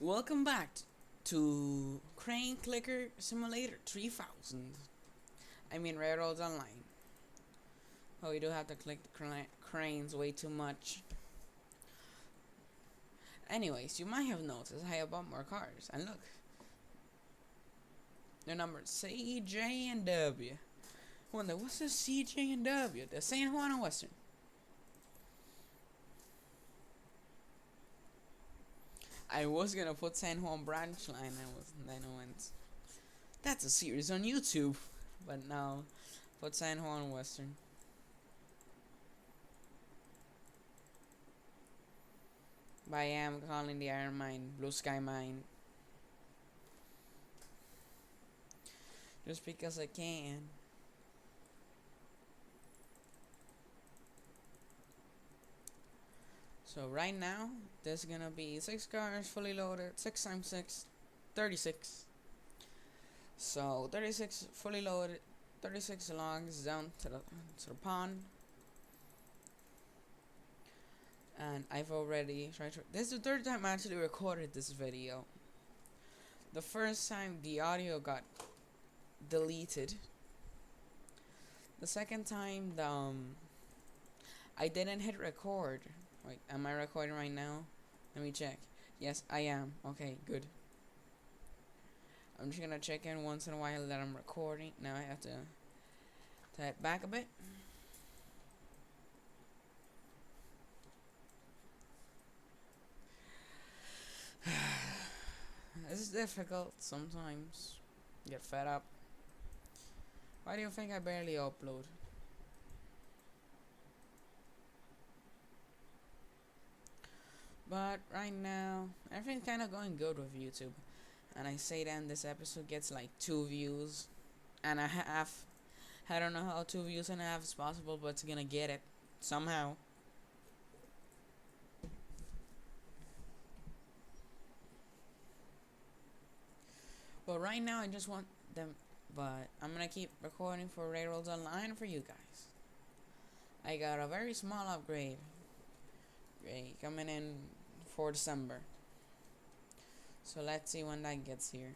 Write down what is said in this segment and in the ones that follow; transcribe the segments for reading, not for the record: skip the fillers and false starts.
Welcome back to Crane Clicker Simulator 3000. I mean Railroads Online. Oh, we do have to click the cranes way too much. Anyways, you might have noticed I have bought more cars. And look, they're numbered C, J, and W. Wonder, what's the C, J, and W? The San Juan and Western. I was gonna put San Juan branch line, then I went. That's a series on YouTube. But now, put San Juan Western. But I am calling the Iron Mine Blue Sky Mine. Just because I can. So right now, there's gonna be 6 cars fully loaded, 6 times 6, 36. So 36 fully loaded, 36 logs down to the pond. And I've already tried to. This is the third time I actually recorded this video. The first time the audio got deleted. The second time I didn't hit record. Wait, am I recording right now? Let me check. Yes, I am. Okay, good. I'm just gonna check in once in a while that I'm recording. Now I have to type back a bit. It's difficult sometimes. Get fed up. Why do you think I barely upload? But right now, everything's kind of going good with YouTube. And I say then this episode gets like 2 views and a half. I don't know how 2 views and a half is possible, but it's gonna get it somehow. But right now, I just want them. But I'm gonna keep recording for Railroads Online for you guys. I got a very small upgrade. Great, coming in for December. So let's see when that gets here.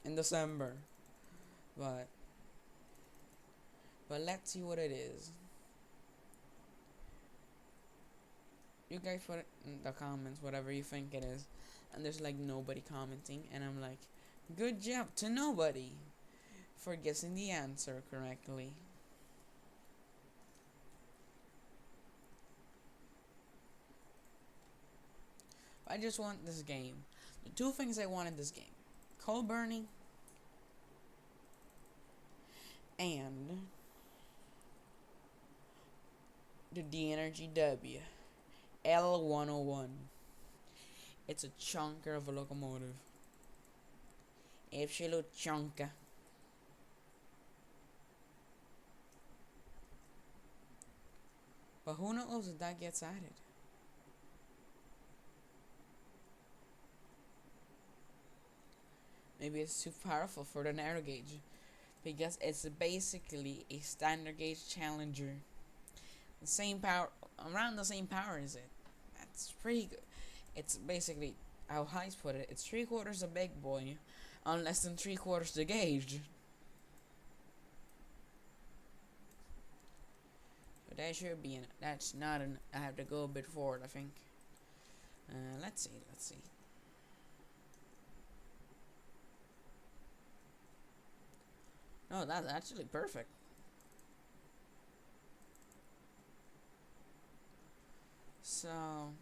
In December. But let's see what it is. You guys put it in the comments, whatever you think it is. And there's like nobody commenting. And I'm like, good job to nobody for guessing the answer correctly. I just want this game. The 2 things I want in this game: coal burning and the D-Energy W L101. It's a chunker of a locomotive. Absolute chunker. But who knows if that gets added? Maybe it's too powerful for the narrow gauge, because it's basically a standard gauge Challenger. The same power, around the same power as it. That's pretty good. It's basically how Heist put it. It's 3/4 a big boy, on less than 3/4 the gauge. So that should be that's not an. I have to go a bit forward, I think. Let's see. Oh, that's actually perfect. So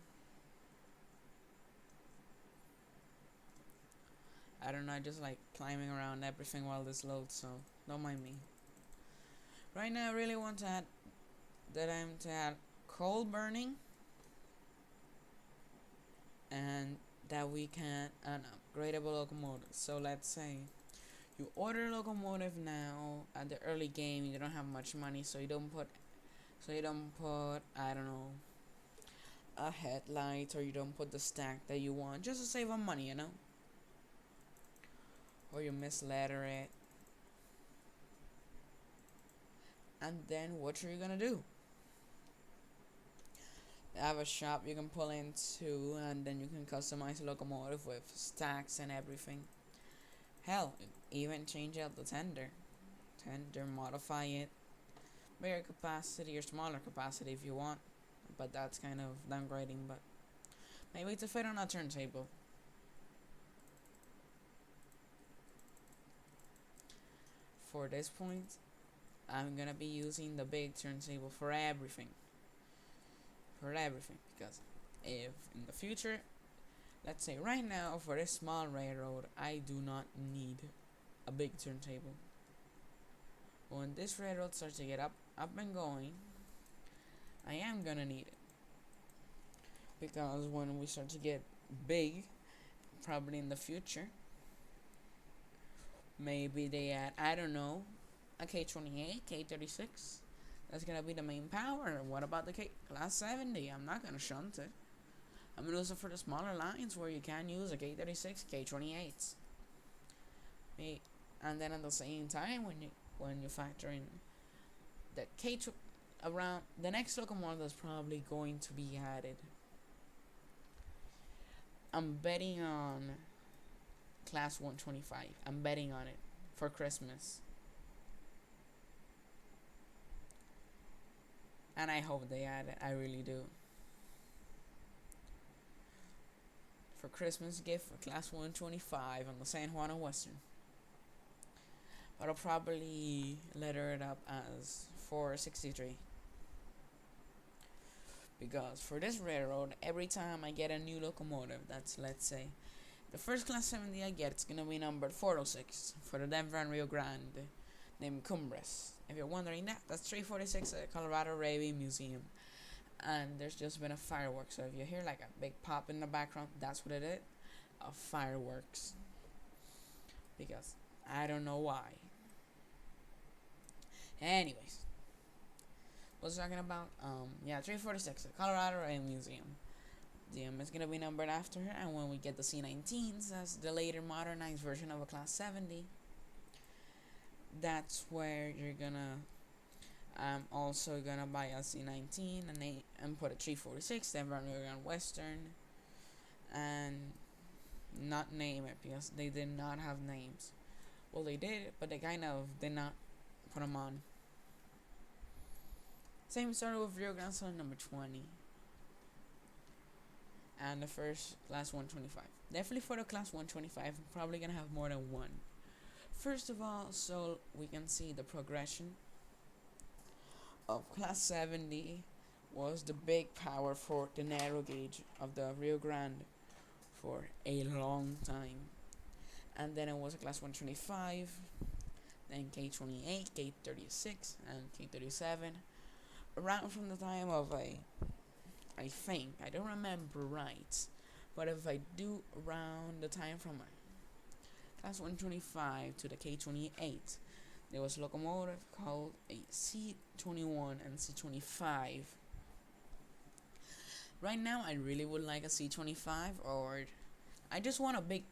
I don't know, I just like climbing around everything while this loads, so don't mind me. Right now I really want to add coal burning, and that we can an upgradable locomotive. So let's say you order a locomotive now at the early game, you don't have much money, so you don't put I don't know, a headlight, or you don't put the stack that you want, just to save on money, or you misletter it. And then what are you gonna do? have a shop you can pull into, and then you can customize the locomotive with stacks and everything. Hell, even change out the tender, modify it, bigger capacity or smaller capacity if you want, but that's kind of downgrading. But maybe to fit on a turntable. For this point, I'm gonna be using the big turntable for everything. Because if in the future, let's say right now for this small railroad, I do not need a big turntable. When this railroad starts to get up and going, I am gonna need it. Because when we start to get big, probably in the future, maybe they add, I don't know, a K28, K36. That's gonna be the main power. What about the Class 70? I'm not gonna shunt it. I'm gonna use it for the smaller lines where you can use a K36, K28s. And then at the same time, when you factor in the around the next locomotive that's probably going to be added, I'm betting on Class 125. I'm betting on it for Christmas. And I hope they add it. I really do. For Christmas gift for Class 125 on the San Juan and Western. But I'll probably letter it up as 463. Because for this railroad, every time I get a new locomotive, that's, let's say, the first Class 70 I get, it's going to be numbered 406 for the Denver and Rio Grande, named Cumbres. If you're wondering that, that's 346 at Colorado Railway Museum. And there's just been a fireworks. So if you hear like a big pop in the background, that's what it is. A fireworks. Because I don't know why. Anyways. What was I talking about? 346 at Colorado Railway Museum. It's gonna be numbered after her, and when we get the C19s, that's the later modernized version of a Class 70. That's where you're gonna. I'm also gonna buy a C19 and put a 346, then run around Western, and not name it because they did not have names. Well, they did, but they kind of did not put them on. Same started with Rio Grande Son number 20. And the first Class 125. Definitely for the Class 125, I'm probably gonna have more than one. First of all, so we can see the progression of Class 70 was the big power for the narrow gauge of the Rio Grande for a long time. And then it was a Class 125, then K28, K36, and K37. Around from the time of I think, I don't remember right, but if I do around the time from Class 125 to the K28, there was a locomotive called a C21 and C25. Right now, I really would like a C25, or I just want a big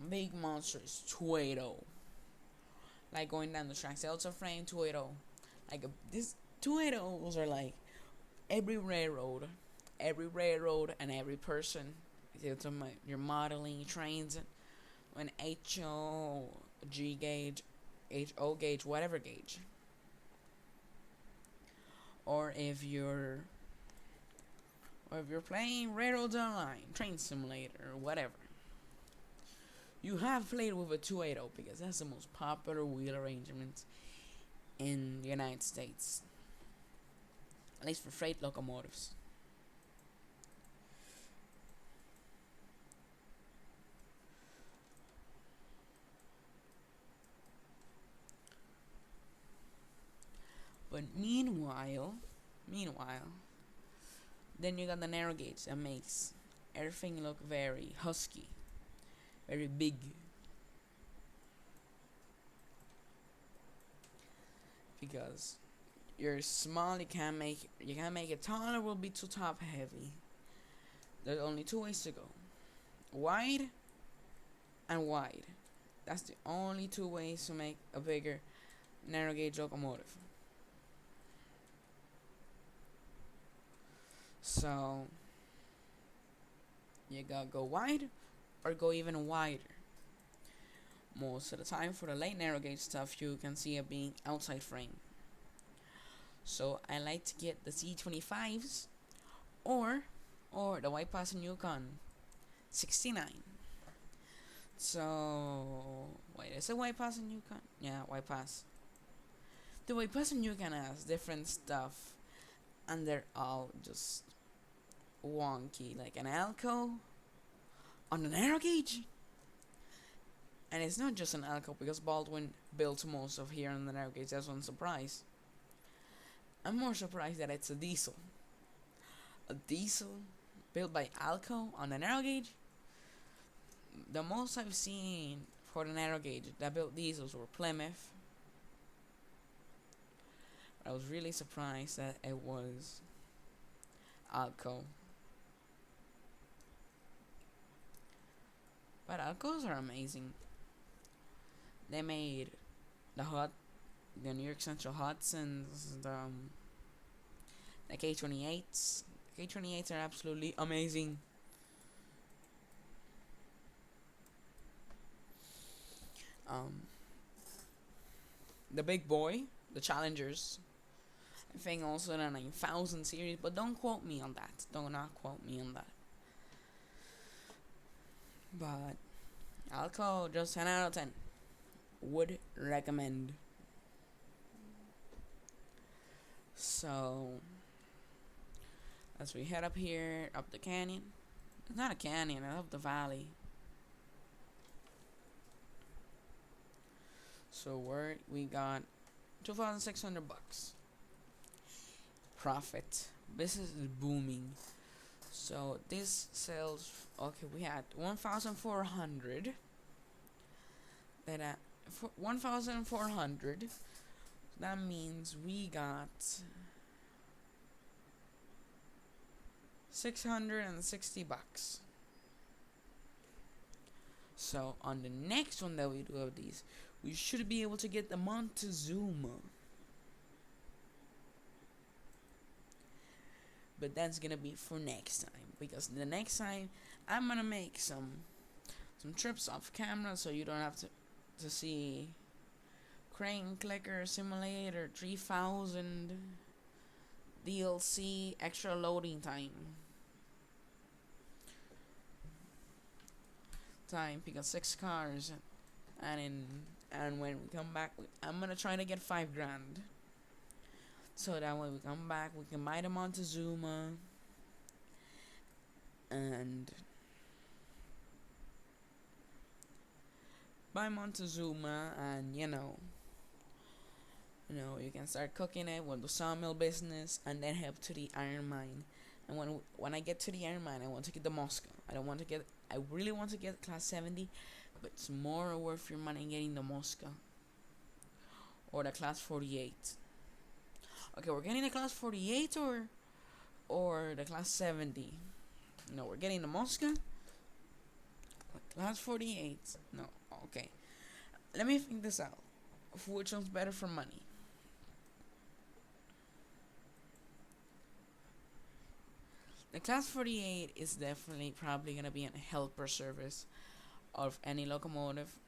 big monsters 280. Like going down the tracks, also frame 280. Like this 280s are like every railroad and every person. You're modeling trains, an HO, G gauge, HO gauge, whatever gauge. Or if you're playing Railroads Online, Train Simulator, or whatever, you have played with a 280 because that's the most popular wheel arrangement in the United States. At least for freight locomotives. But meanwhile, then you got the narrow gauge that makes everything look very husky, very big. Because you're small, you can't make it taller, will be too top heavy. There's only two ways to go. Wide and wide. That's the only two ways to make a bigger narrow gauge locomotive. So you gotta go wide or go even wider. Most of the time for the late narrow gauge stuff, you can see it being outside frame. So I like to get the C25s or the White Pass and Yukon 69. So wait, is it White Pass and Yukon? Yeah, White Pass. The White Pass and Yukon has different stuff, and they're all just wonky, like an Alco on the narrow gauge. And it's not just an Alco because Baldwin built most of here on the narrow gauge. That's one surprise. I'm more surprised that it's a diesel. A diesel built by Alco on the narrow gauge. The most I've seen for the narrow gauge that built diesels were Plymouth. I was really surprised that it was Alco. But Alcos are amazing. They made the New York Central Hudsons, the K28s. K28s are absolutely amazing. The big boy, the Challengers. I think also the 9000 series, but don't quote me on that. Do not quote me on that. But Alco, just 10 out of 10. Would recommend. So as we head up here, up the canyon. It's not a canyon, it's up the valley. So we got $2,600 profit. Business is booming. So this sells. Okay, we had 1,400. That 1,400. That means we got $660. So on the next one that we do of these, we should be able to get the Montezuma. But that's gonna be for next time, because the next time I'm gonna make some trips off camera, so you don't have to see Crane Clicker Simulator 3000 DLC extra loading time because 6 cars, and when we come back, I'm gonna try to get $5,000, so that when we come back we can buy the Montezuma and you know you can start cooking it with the sawmill business, and then head to the iron mine. And when I get to the iron mine, I want to get the Mosca. I really want to get class 70, but it's more worth your money getting the Mosca or the class 48. Okay, we're getting the class 48 or the class 70. No, we're getting the Mosca. Class 48. No, okay. Let me think this out. Which one's better for money? The class 48 is definitely probably gonna be a helper service of any locomotive,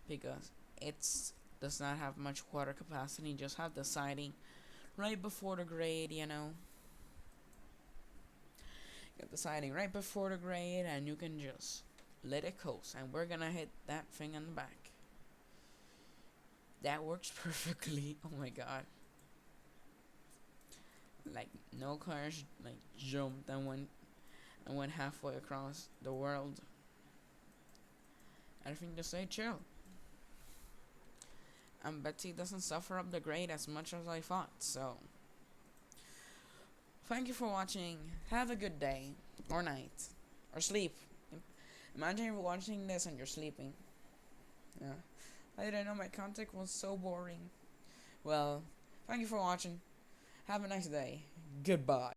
because it does not have much water capacity. Just have the siding right before the grade, Get the siding right before the grade, and you can just let it coast. And we're gonna hit that thing in the back. That works perfectly. Oh my god. Like no cars jumped and went halfway across the world. Everything just stay chill. And Betsy doesn't suffer up the grade as much as I thought. So thank you for watching. Have a good day or night or sleep. Imagine you're watching this and you're sleeping. Yeah, I didn't know my content was so boring. Well, thank you for watching. Have a nice day. Goodbye.